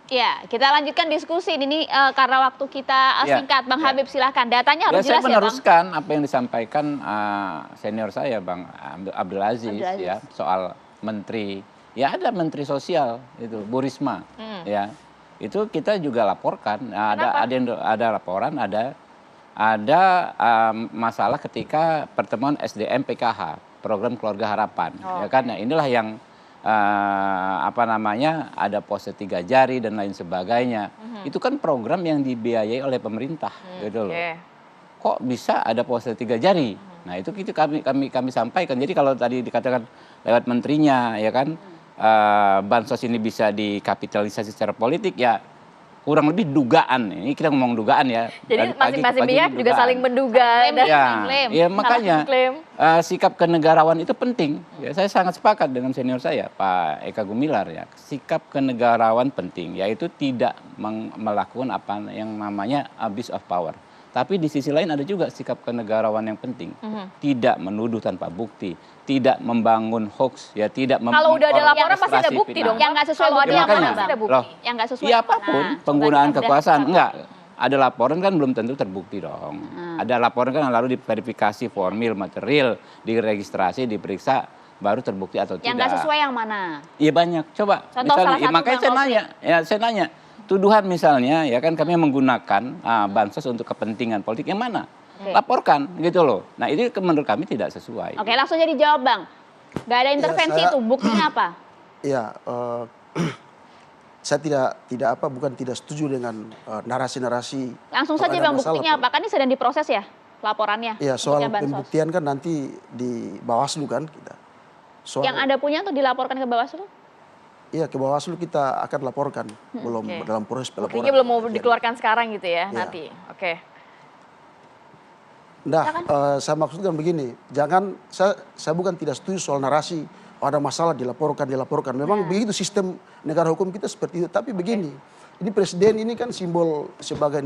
Ya, kita lanjutkan diskusi ini karena waktu kita singkat. Bang Habib silahkan, datanya harus jelas saya meneruskan apa yang disampaikan senior saya Bang Abdul Aziz ya soal menteri. Ya ada menteri sosial itu Bu Risma ya. Itu kita juga laporkan. Ada laporan, ada masalah ketika pertemuan SDM PKH, program Keluarga Harapan. Ya kan, nah, inilah yang ada pose 3 jari dan lain sebagainya. Itu kan program yang dibiayai oleh pemerintah gitu loh. Kok bisa ada pose 3 jari? Nah, itu kami sampaikan. Jadi kalau tadi dikatakan lewat menterinya ya kan bansos ini bisa dikapitalisasi secara politik, ya kurang lebih dugaan. Ini kita ngomong dugaan ya. Jadi masing-masing pihak juga saling menduga dan mengklaim. Ya makanya sikap kenegarawan itu penting. Ya, saya sangat sepakat dengan senior saya Pak Eka Gumilar ya. Sikap kenegarawan penting, yaitu tidak melakukan apa yang namanya abuse of power. Tapi di sisi lain ada juga sikap kenegarawan yang penting. Tidak menuduh tanpa bukti, tidak membangun hoax, ya tidak kalau udah ada laporan pasti ada bukti dong. Yang nggak sesuai bukti pasti ada bukti. Yang nggak sesuai apapun penggunaan kekuasaan enggak. Ada laporan kan belum tentu terbukti dong. Ada laporan kan lalu diverifikasi formil, material, diregistrasi, diperiksa, baru terbukti atau tidak. Yang nggak sesuai yang mana? Iya banyak. Coba. Contoh misalnya, salah satu makanya saya nanya. Tuduhan misalnya, ya kan kami menggunakan bansos untuk kepentingan politik, yang mana? Laporkan gitu loh. Nah ini menurut kami tidak sesuai. Oke, langsung jadi jawab Bang. Gak ada intervensi itu, buktinya apa? Iya, saya bukan tidak setuju dengan narasi-narasi. Langsung saja Bang, buktinya apa? Kan ini sedang diproses ya laporannya. Iya, soal pembuktian kan nanti di Bawaslu kan kita. Yang Anda punya untuk dilaporkan ke Bawaslu? Iya, ke Bawaslu kita akan laporkan, belum dalam proses pelaporan. Buktinya belum mau dikeluarkan sekarang gitu ya, nanti. Oke. Nah, saya maksudkan begini, jangan saya bukan tidak setuju soal narasi ada masalah dilaporkan. Memang begitu sistem negara hukum kita seperti itu. Tapi begini, ini presiden ini kan simbol sebagai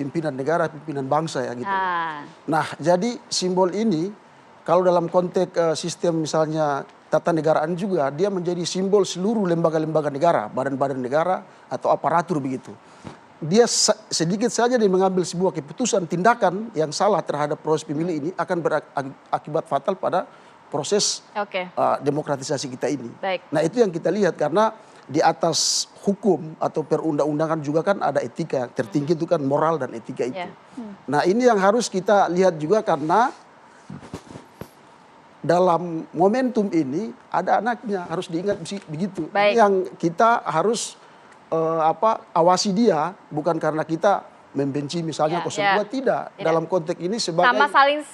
pimpinan negara, pimpinan bangsa ya gitu. Nah, jadi simbol ini kalau dalam konteks sistem misalnya tata negaraan juga, dia menjadi simbol seluruh lembaga-lembaga negara, badan-badan negara atau aparatur begitu. Dia sedikit saja dia mengambil sebuah keputusan, tindakan yang salah terhadap proses pemilu ini akan berakibat fatal pada proses demokratisasi kita ini. Nah itu yang kita lihat, karena di atas hukum atau perundang-undangan juga kan ada etika, tertinggi itu kan moral dan etika itu. Nah ini yang harus kita lihat juga, karena dalam momentum ini ada anaknya, harus diingat begitu. Ini yang kita harus awasi dia, bukan karena kita membenci misalnya 02, tidak. Dalam konteks ini sebagai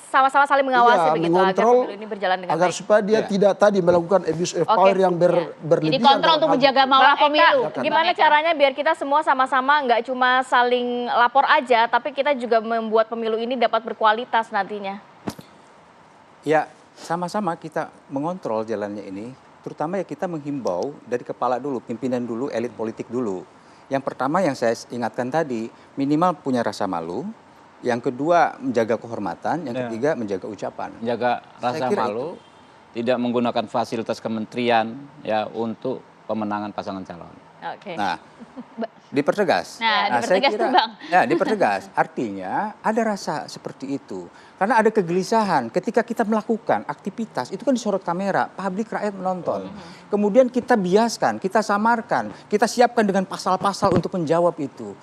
sama-sama saling mengawasi begitu, mengontrol agar ini berjalan dengan agar baik. supaya dia tidak tadi melakukan abuse of power yang berlebihan. Jadi kontrol untuk menjaga mawar pemilu. Gimana caranya biar kita semua sama-sama nggak cuma saling lapor aja, tapi kita juga membuat pemilu ini dapat berkualitas nantinya? Ya, sama-sama kita mengontrol jalannya ini, terutama ya kita menghimbau dari kepala dulu, pimpinan dulu, elit politik dulu. Yang pertama yang saya ingatkan tadi, minimal punya rasa malu. Yang kedua menjaga kehormatan, yang ketiga menjaga ucapan. Menjaga rasa malu, tidak menggunakan fasilitas kementerian ya untuk pemenangan pasangan calon. Nah, dipertegas. Dipertegas tuh Bang. Ya, dipertegas. Artinya ada rasa seperti itu. Karena ada kegelisahan ketika kita melakukan aktivitas, itu kan disorot kamera, publik, rakyat menonton. Kemudian kita biaskan, kita samarkan, kita siapkan dengan pasal-pasal untuk menjawab itu.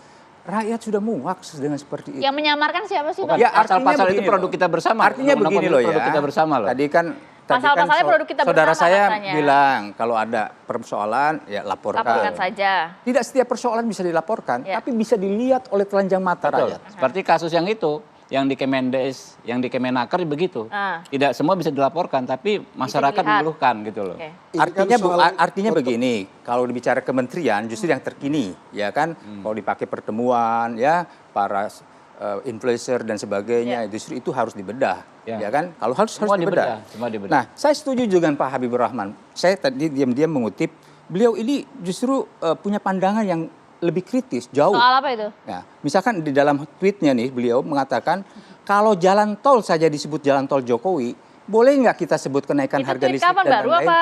Rakyat sudah muak dengan seperti itu. Yang menyamarkan siapa sih Bang? Ya, pasal-pasal itu produk kita bersama. Artinya begini loh ya. Produk kita bersama loh. Tadi kan pasal-pasalnya produk kita saudara bersama saya katanya. bilang kalau ada persoalan ya laporkan. Laporkan saja. Tidak setiap persoalan bisa dilaporkan, tapi bisa dilihat oleh telanjang mata rakyat. Seperti kasus yang itu, yang di Kemendes, yang di Kemenaker begitu. Tidak semua bisa dilaporkan, tapi masyarakat mengeluhkan gitu loh. Artinya begini, kalau dibicara kementerian justru yang terkini, ya kan, kalau dipakai pertemuan, ya para influencer dan sebagainya, justru itu harus dibedah, ya kan? Kalau harus dibedah. Nah, saya setuju juga dengan Pak Habibur Rahman. Saya tadi diam-diam mengutip, beliau ini justru punya pandangan yang lebih kritis, jauh. Soal apa itu? Nah, misalkan di dalam tweetnya nih, beliau mengatakan, kalau jalan tol saja disebut jalan tol Jokowi, boleh nggak kita sebut kenaikan harga listrik kapan, dan baru lain-lain? apa?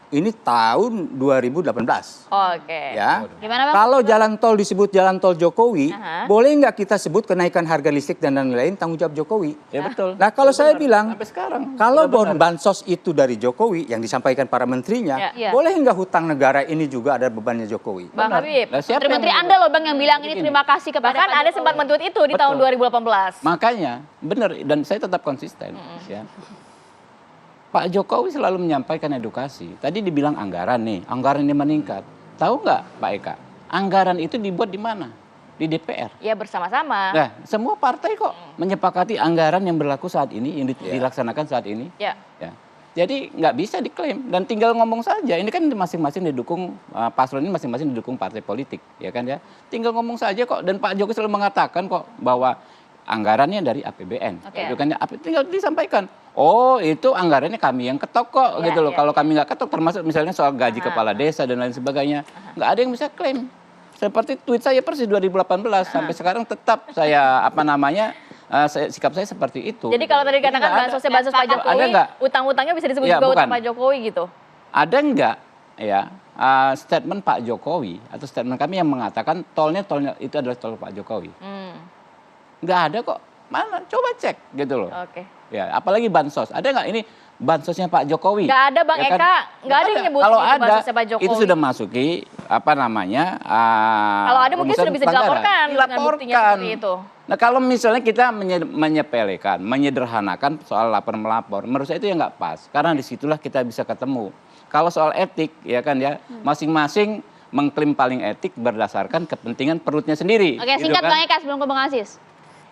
ini tahun 2018. Oke. Ya. Gimana, Bang? Kalau jalan tol disebut jalan tol Jokowi, boleh nggak kita sebut kenaikan harga listrik dan lain-lain tanggung jawab Jokowi? Ya betul. Nah kalau saya bilang, sampai sekarang kalau sudah benar. bansos itu dari Jokowi yang disampaikan para menterinya, Ya. boleh nggak hutang negara ini juga ada bebannya Jokowi? Bang Habib, Lah, siapa Menteri-menteri yang- Anda loh Bang yang bilang ini terima kasih kepada bahkan Pak Anda Jokowi. sempat men-tweet itu di tahun 2018. Makanya benar, dan saya tetap konsisten. Ya. Pak Jokowi selalu menyampaikan edukasi. Tadi dibilang anggaran nih, anggaran ini meningkat. Tahu nggak Pak Eka? Anggaran itu dibuat di mana? Di DPR. Ya bersama-sama. Nah, semua partai kok menyepakati anggaran yang berlaku saat ini, yang dilaksanakan saat ini. Ya. Ya. Jadi nggak bisa diklaim dan tinggal ngomong saja. Ini kan masing-masing didukung paslon ini masing-masing didukung partai politik, ya kan ya. Tinggal ngomong saja kok. Dan Pak Jokowi selalu mengatakan kok bahwa anggarannya dari APBN. Oke. Itu kan ya, tinggal disampaikan. Oh itu anggarannya kami yang ketok kok Ya, gitu loh. ya, Kalau kami nggak ketok termasuk misalnya soal gaji kepala desa dan lain sebagainya, nggak ada yang bisa klaim. Seperti tweet saya persis 2018 sampai sekarang tetap saya sikap saya seperti itu. Jadi kalau tadi dikatakan bansos Pak Jokowi, Ada nggak? utang-utangnya bisa disebut Ya, juga bukan. utang Pak Jokowi gitu. Ada nggak ya statement Pak Jokowi atau statement kami yang mengatakan tolnya itu adalah tol Pak Jokowi? Nggak ada kok. Mana? Coba cek gitu loh. Oke. Ya, apalagi bansos. Ada nggak ini bansosnya Pak Jokowi? Nggak ada Bang Ya kan? Eka, nggak ada yang nyebut Kalau itu ada, bansosnya Pak Jokowi. itu sudah masuki Kalau ada mungkin sudah bisa dilaporkan dengan buktinya seperti itu. Nah kalau misalnya kita menyepelekan, menyederhanakan soal lapor melapor, menurut saya itu ya nggak pas. Karena disitulah kita bisa ketemu. Kalau soal etik, ya kan ya, masing-masing mengklaim paling etik berdasarkan kepentingan perutnya sendiri. Oke, gitu singkat kan. Bang Eka sebelum ke Bang Aziz.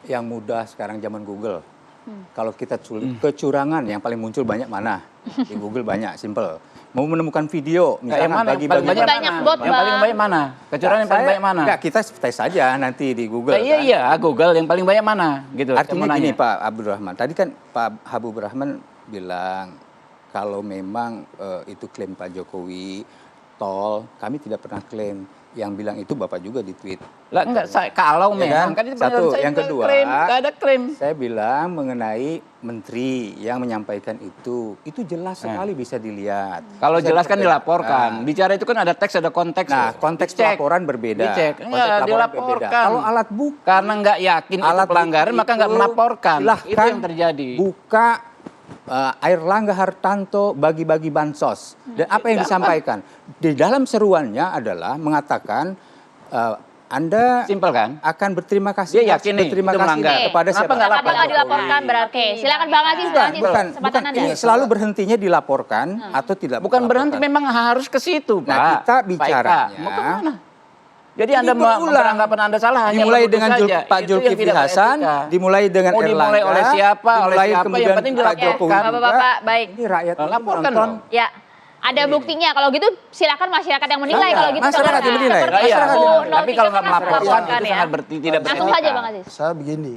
Yang mudah sekarang zaman Google. Kalau kita kecurangan yang paling muncul banyak mana? Di Google banyak, simple. Mau menemukan video, Nah, yang mana? misalnya Paling bagi-bagi. banyak bot, Yang paling Bang. banyak mana? Kecurangan yang paling banyak mana? Enggak, kita tes saja nanti di Google. Iya, kan. iya, Google yang paling banyak mana? Gitu. saya Artinya mau nanya. gini Pak Abdul Rahman, tadi kan Pak Habib Rahman bilang kalau memang itu klaim Pak Jokowi tol, kami tidak pernah klaim. Yang bilang itu Bapak juga di tweet. Lah enggak, kalau Ya memang kan? itu Satu, saya yang nggak kedua, klaim, nggak ada klaim. Saya bilang mengenai menteri yang menyampaikan itu jelas sekali bisa dilihat. Kalau Bisa jelas kan diperbedakan. dilaporkan. Bicara itu kan ada teks, ada konteks. Nah, loh. konteks Dicek. laporan berbeda. Dicek. Konteks Enggak, laporan dilaporkan. berbeda. Kalau alat bukti, Karena nggak yakin itu alat pelanggaran, bukti maka nggak itu melaporkan. silahkan Itu yang terjadi. Buka Airlangga Hartanto bagi-bagi bansos. Dan apa yang disampaikan? Di dalam seruannya adalah mengatakan Anda Simpel kan? akan berterima kasih. Dia yakin nih, berterima itu kasih melanggar. kepada Kenapa siapa? nggak Kenapa nggak dilaporkan berarti? Oke, silakan Bang Aziz, Bang Aziz. Bukan, Kesempatan Anda. ini selalu berhentinya dilaporkan atau tidak. Bukan berhenti, dilaporkan. memang harus ke situ, Pak. Nah, kita Pak Eka. bicaranya- Mau kemana? Jadi Ini Anda berulang. beranggapan Anda salah hanya Dimulai menuduh dengan saja. Pak Itu yang Zulkifli tidak Hasan, beretika. dimulai dengan Mau dimulai Erlangga, oleh siapa, oleh dimulai siapa, kemudian yang penting Pak dilaporkan. Jokowi juga. Bapak-bapak, baik. Ini rakyat ini Laporkan menonton. dong. Ya, ada buktinya. Kalau gitu silakan masyarakat yang menilai Iya, kalau gitu. masyarakat Karena yang menilai. seperti Iya, itu. tapi kalau nggak Notifikasi melaporkan laporkan itu ya. sangat tidak Langsung beretika. saja Bang Aziz. Saya begini,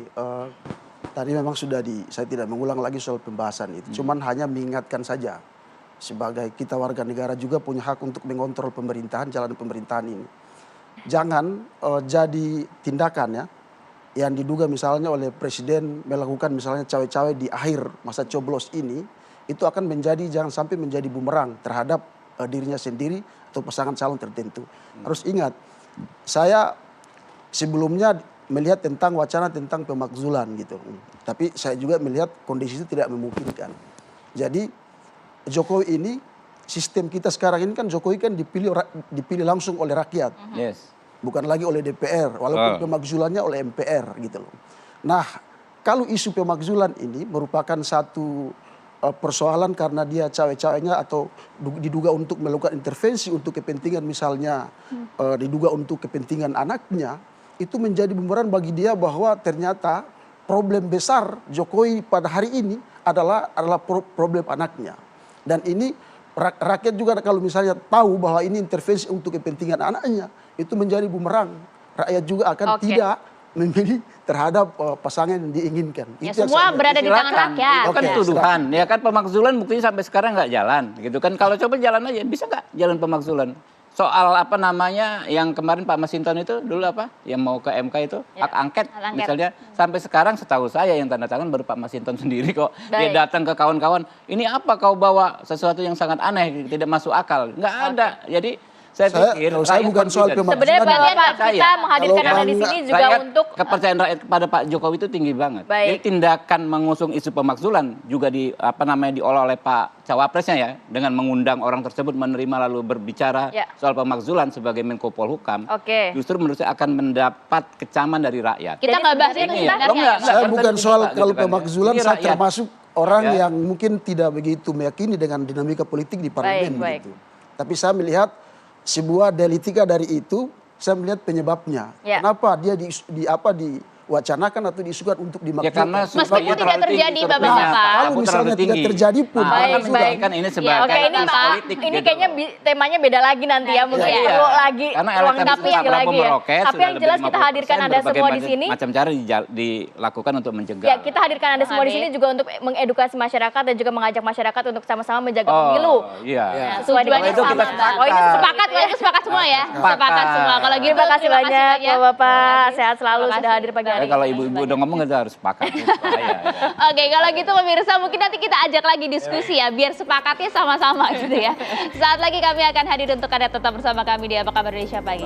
tadi memang sudah saya tidak mengulang lagi soal pembahasan itu. Cuman hanya mengingatkan saja. Sebagai kita warga negara juga punya hak untuk mengontrol pemerintahan, jalan pemerintahan ini. Jangan jadi tindakan ya yang diduga misalnya oleh presiden melakukan misalnya cawe-cawe di akhir masa coblos ini, itu akan jangan sampai menjadi bumerang terhadap dirinya sendiri atau pasangan calon tertentu. Harus ingat, saya sebelumnya melihat tentang wacana tentang pemakzulan gitu. Tapi saya juga melihat kondisi itu tidak memungkinkan. Jadi Jokowi ini, sistem kita sekarang ini kan Jokowi kan dipilih langsung oleh rakyat. Yes. Bukan lagi oleh DPR, walaupun pemakzulannya oleh MPR gitu loh. Nah, kalau isu pemakzulan ini merupakan satu persoalan karena dia cawe-cawenya atau diduga untuk melakukan intervensi untuk kepentingan misalnya diduga untuk kepentingan anaknya, itu menjadi bumerang bagi dia bahwa ternyata problem besar Jokowi pada hari ini adalah problem anaknya. Dan ini rakyat juga kalau misalnya tahu bahwa ini intervensi untuk kepentingan anaknya, itu menjadi bumerang. Rakyat juga akan tidak memilih terhadap pasangan yang diinginkan. Ya, Itu yang semua saya- berada di tangan Silakan. rakyat. Itu kan Oke, tuduhan. Ya kan pemakzulan buktinya sampai sekarang nggak jalan. Gitu kan. Kalau coba jalan aja, bisa nggak jalan pemakzulan? soal apa namanya yang kemarin Pak Masinton itu dulu apa yang mau ke MK itu hak angket hak angket. misalnya sampai sekarang setahu saya yang tanda tangan baru Pak Masinton sendiri kok. Dia datang ke kawan-kawan, ini apa kau bawa sesuatu yang sangat aneh tidak masuk akal, nggak ada. Jadi saya pikir kalau saya bukan soal pemakzulan. Sebenarnya Pak, kita menghadirkan Kalau Anda di sini juga rakyat, untuk kepercayaan rakyat kepada Pak Jokowi itu tinggi banget. Baik. Jadi tindakan mengusung isu pemakzulan juga diolah oleh Pak Cawapresnya ya, dengan mengundang orang tersebut menerima lalu berbicara soal pemakzulan sebagai Menko Polhukam. Justru menurut saya akan mendapat kecaman dari rakyat. Kita nggak bahas itu sebenarnya. Saya bukan soal kalau pemakzulan, saya rakyat. termasuk orang yang mungkin tidak begitu meyakini dengan dinamika politik di parlemen gitu. Tapi saya melihat sebuah dialektika dari itu, saya melihat penyebabnya. Kenapa dia diwacanakan atau diisukan untuk dimaksudkan? Ya karena meskipun tidak terjadi Bapak. Kalau misalnya tidak terjadi pun, kan ini sebagai ini Pak, politik. ini gitu. kayaknya temanya beda lagi nanti ya, mungkin perlu lagi Karena ruang elektabilitas diskusi Pak Prabowo lagi ya. meroket, Tapi sudah yang jelas lebih kita hadirkan 50%, Anda semua di berbagai sini. macam cara dilakukan untuk mencegah. Ya, kita hadirkan Anda semua di sini juga untuk mengedukasi masyarakat dan juga mengajak masyarakat untuk sama-sama menjaga pemilu. Iya. Sesuai dengan itu kita sama. Oh, itu sepakat semua ya. Sepakat semua. Kalau gitu Terima kasih banyak Bapak, sehat selalu sudah hadir pagi hari. Kalau ibu-ibu udah ngomong kita harus sepakat. Oke, kalau gitu pemirsa mungkin nanti kita ajak lagi diskusi ya, biar sepakatnya sama-sama gitu ya. Saat lagi kami akan hadir untuk Anda tetap bersama kami di Apa Kabar Indonesia Pagi.